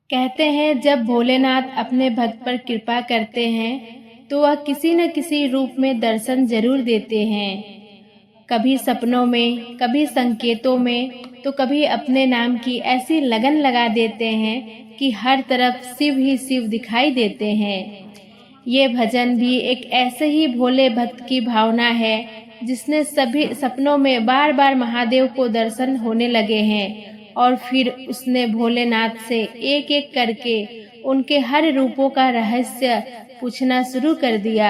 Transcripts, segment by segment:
कहते हैं जब भोलेनाथ अपने भक्त पर कृपा करते हैं तो वह किसी न किसी रूप में दर्शन जरूर देते हैं। कभी सपनों में, कभी संकेतों में, तो कभी अपने नाम की ऐसी लगन लगा देते हैं कि हर तरफ शिव ही शिव दिखाई देते हैं। ये भजन भी एक ऐसे ही भोले भक्त की भावना है जिसने सभी सपनों में बार बार महादेव को दर्शन होने लगे हैं और फिर उसने भोलेनाथ से एक एक करके उनके हर रूपों का रहस्य पूछना शुरू कर दिया।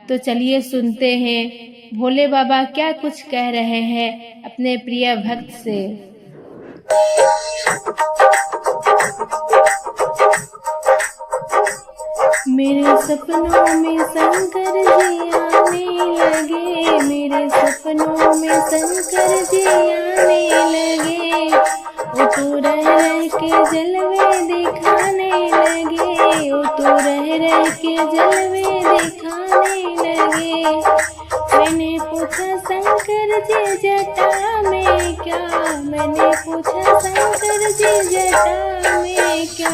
तो चलिए सुनते हैं भोले बाबा क्या कुछ कह रहे हैं अपने प्रिय भक्त से। मेरे सपनों में शंकर जी आने लगे, मेरे सपनों में शंकर जी आने लगे। वो तो रह रह के जलवे दिखाने लगे, वो तो रह रह के जलवे दिखाने लगे। मैंने पूछा शंकर जी जटा में क्या, मैंने पूछा शंकर जी जटा में क्या।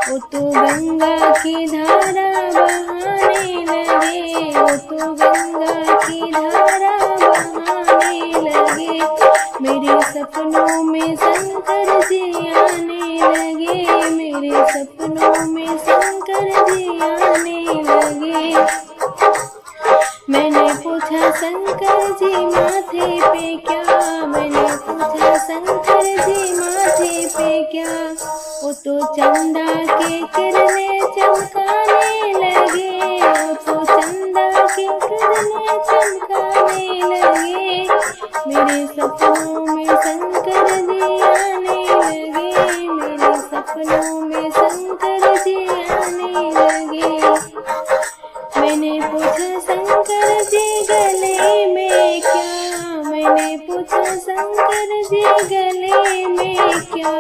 वो तो गंगा की धारा बहाने लगे, वो तो गंगा की धारा बहाने लगे। मेरे सपनों में शंकर जी आने लगे, मेरे सपनों में शंकर जी आने लगे। मैंने पूछा शंकर जी माथे पे क्या, मैंने पूछा शंकर जी माथे पे क्या। वो तो चंदा के किरणें चमकाने लगे, वो तो चंदा के किरणें चमकाने लगे। मेरे सपनों में शंकर जी आने लगे, मेरे सपनों में शंकर जी आने लगे। मैंने पूछा शंकर जी गले में क्या, मैंने पूछा शंकर जी गले में क्या।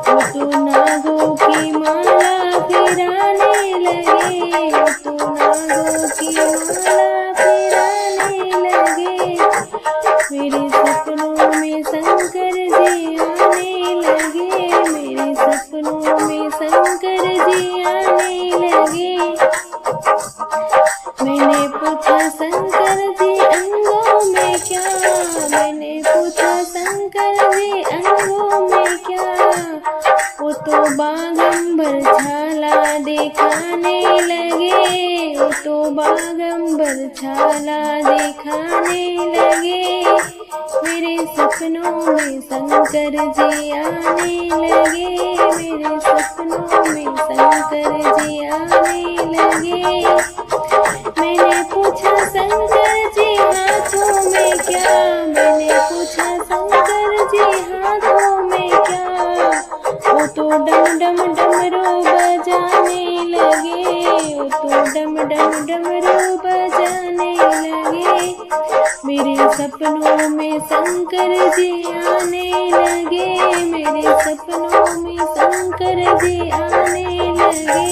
वो तो नागों की माला फिराने लगे, वो तो नागों की माला फिराने लगे। मेरे सपनों में शंकर जी आने लगे, मेरे सपनों में शंकर जी आने लगे। मैंने पूछा शंकर जी अंगों में क्या, मैंने पूछा शंकर जी अंगों में क्या। वो तो बागंबर छाला दिखाने लगे, वो तो बागंबर छाला दिखाने लगे। मेरे सपनों में शंकर जी आने लगे, मेरे सपनों में शंकर जी आने लगे। मैंने पूछा शंकर जी हाथों में क्या, मैंने पूछा शंकर जी हाथों में क्या। वो तो डम डम डमरू बजाने लगे, वो तो डम डम डमरू बजाने लगे। मेरे सपनों में शंकर जी आने लगे, मेरे सपनों में शंकर जी आने लगे।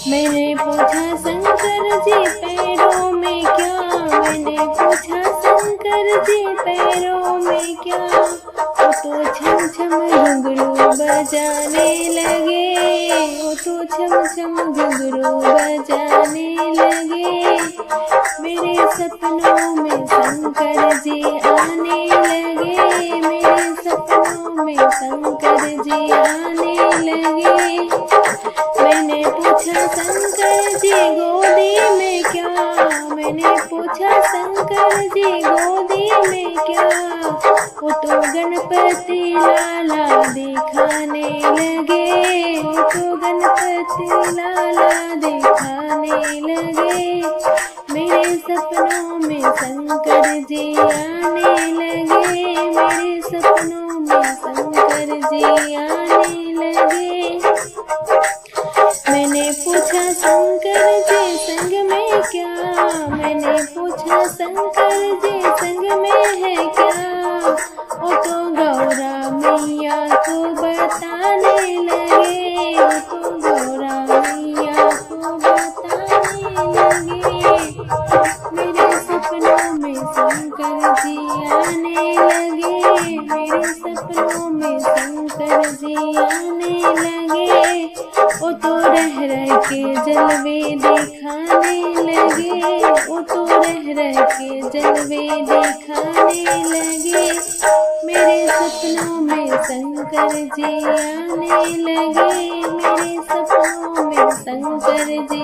मैंने पूछा शंकर जी पैरों में क्या, मैंने पूछा शंकर जी पैरों में क्या। वो तो छम छम घुंघरू बजाने लगे, वो तो छम छम घुंघरू बजाने लगे। मेरे सपनों में शंकर जी आने लगे, मेरे सपनों में शंकर जी आने लगे। मैंने पूछा शंकर जी गोदी में क्या, मैंने पूछा शंकर जी गोदी में क्या। वो तो गणपति लाला दिखाने लगे, वो तो गणपति लाला दिखाने लगे। मेरे सपनों में शंकर जी आने लगे, मेरे सपनों में शंकर जी आने लगे। मैंने पूछा शंकर जी संग में क्या, मैंने पूछा शंकर जी संग में है क्या। वो तो गौरा मैया को बताने लगे, वो तो गौरा मैया को बताने लगे। मेरे सपनों में शंकर जी आने लगे, मेरे सपनों में शंकर जी आने लगे। वो तो रह के जलवे दिखाने लगे। वो तो रह के जलवे दिखाने लगे। मेरे सपनों में शंकर जी आने लगे। मेरे सपनों में शंकर जी